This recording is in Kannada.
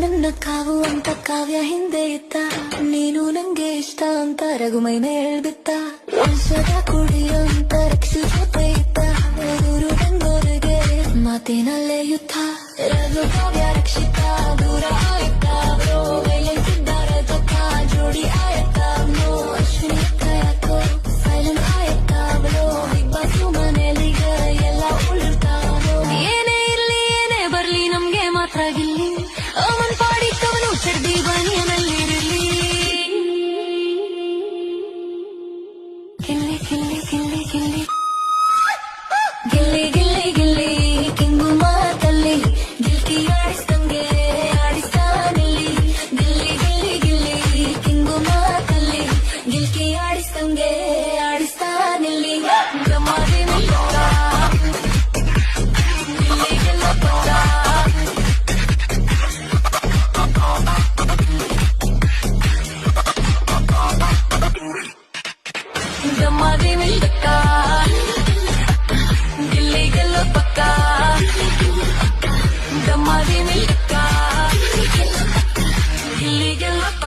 ನನ್ನ ಕಾವು ಅಂತ ಕಾವ್ಯ ಹಿಂದೆ ಇತ್ತ, ನೀನು ನಂಗೆ ಇಷ್ಟ ಅಂತ ರಘುಮೈನೆ ಹೇಳ್ಬಿತ್ತ. ಔಷಧ ಕುಡಿಯೋ ಅಂತ ರಕ್ಷಿ ಜೊತೆ ಇತ್ತ, ಊರು ಬಂದೋರಿಗೆ ಮಾತಿನಲ್ಲೇ ಯುದ್ಧ. ರಘು ಕಾವ್ಯ ರಕ್ಷಿತ ದೂರ